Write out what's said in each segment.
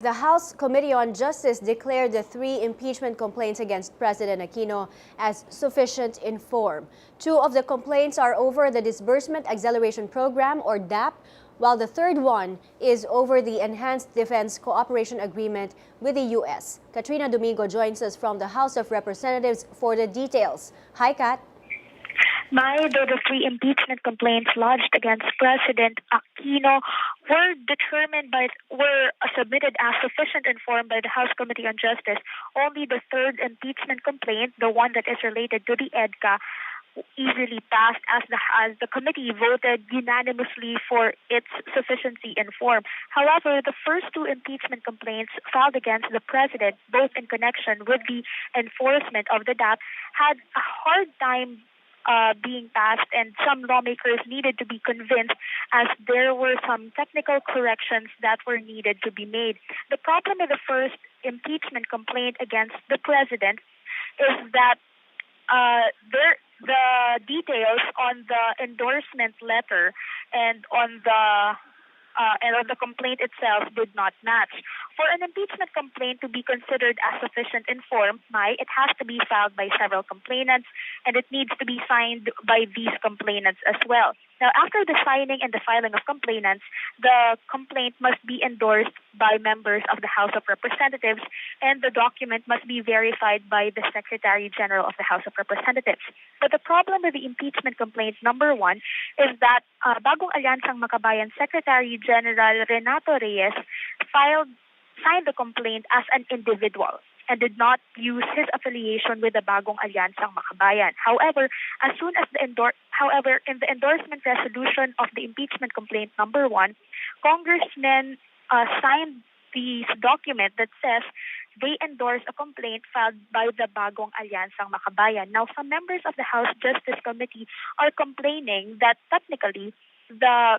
The House Committee on Justice declared the 3 impeachment complaints against President Aquino as sufficient in form. 2 of the complaints are over the Disbursement Acceleration Program, or DAP, while the third one is over the Enhanced Defense Cooperation Agreement with the U.S. Katrina Domingo joins us from the House of Representatives for the details. Hi, Kat. Though the 3 impeachment complaints lodged against President Aquino were submitted as sufficient in form by the House Committee on Justice, only the third impeachment complaint, the one that is related to the EDCA, easily passed as the committee voted unanimously for its sufficiency in form. However, the first 2 impeachment complaints filed against the president, both in connection with the enforcement of the DAP, had a hard time being passed, and some lawmakers needed to be convinced as there were some technical corrections that were needed to be made. The problem with the first impeachment complaint against the president is that the details on the endorsement letter and on the complaint itself did not match. For an impeachment complaint to be considered as sufficient in form, it has to be filed by several complainants, and it needs to be signed by these complainants as well. Now, after the signing and the filing of complainants, the complaint must be endorsed by members of the House of Representatives, and the document must be verified by the Secretary General of the House of Representatives. But the problem with the impeachment complaint number 1 is that Bagong Alyansang Makabayan Secretary General Renato Reyes signed the complaint as an individual and did not use his affiliation with the Bagong Alyansang Makabayan. However, in the endorsement resolution of the impeachment complaint number 1, congressmen signed this document that says they endorse a complaint filed by the Bagong Alyansang Makabayan. Now, some members of the House Justice Committee are complaining that technically the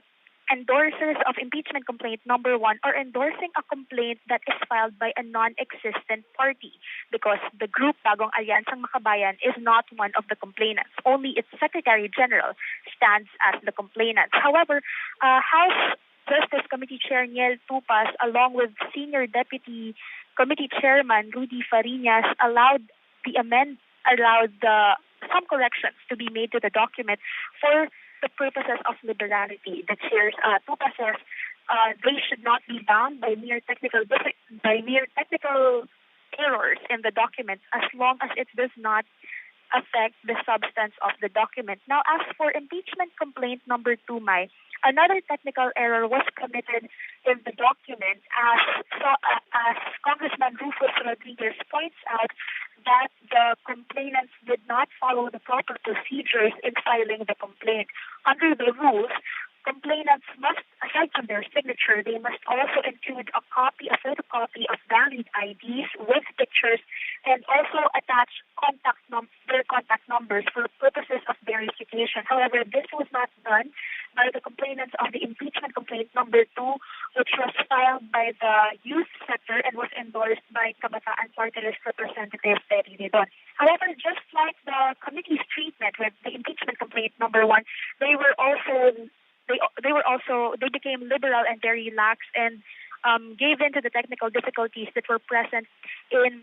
endorsers of impeachment complaint number 1 are endorsing a complaint that is filed by a non-existent party, because the group Bagong Alyansang Makabayan is not one of the complainants. Only its Secretary General stands as the complainant. However, House Justice Committee Chair Niel Tupas, along with Senior Deputy Committee Chairman Rudy Fariñas, allowed some corrections to be made to the document for the purposes of liberality. The chair Tupas says they should not be bound by mere technical errors in the document, as long as it does not affect the substance of the document. Now, as for impeachment complaint number 2, another technical error was committed in the document, as Congressman Rufus Rodriguez points out that the complainants did not follow the proper procedures in filing the complaint. Under the rules, complainants must, aside from their signature, they must also include a photocopy of valid IDs with pictures, and also attach their contact numbers for purposes of verification. However, this was not done by the complainants of the impeachment complaint number 2, which was filed by the youth sector and was endorsed by Kabataan Party List Representative Terry Redon. However, just like the committee's treatment with the impeachment complaint number 1, they became liberal and very lax, and gave in to the technical difficulties that were present in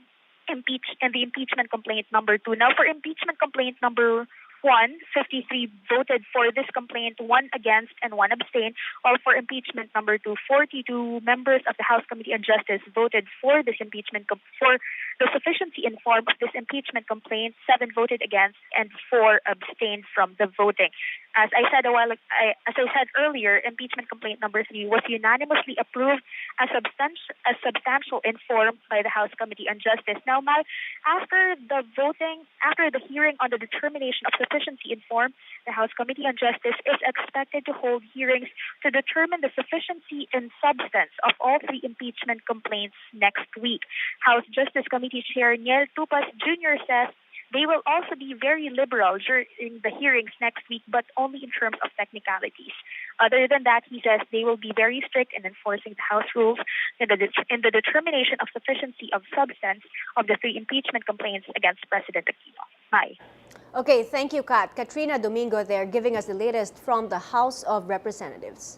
the impeachment complaint number 2. Now, for impeachment complaint number 1, 53 voted for this complaint, 1 against and 1 abstained, while for impeachment number 2, 42 members of the House Committee on Justice voted for this for the sufficiency in form of this impeachment complaint, 7 voted against and 4 abstained from the voting. As I said earlier, impeachment complaint number 3 was unanimously approved as substantial in form by the House Committee on Justice. Now, after the hearing on the determination of sufficiency in form, the House Committee on Justice is expected to hold hearings to determine the sufficiency in substance of all 3 impeachment complaints next week. House Justice Committee Chair Niel Tupas Jr. says they will also be very liberal during the hearings next week, but only in terms of technicalities. Other than that, he says they will be very strict in enforcing the House rules in the determination of sufficiency of substance of the 3 impeachment complaints against President Aquino. Bye. Okay, thank you, Kat. Katrina Domingo there giving us the latest from the House of Representatives.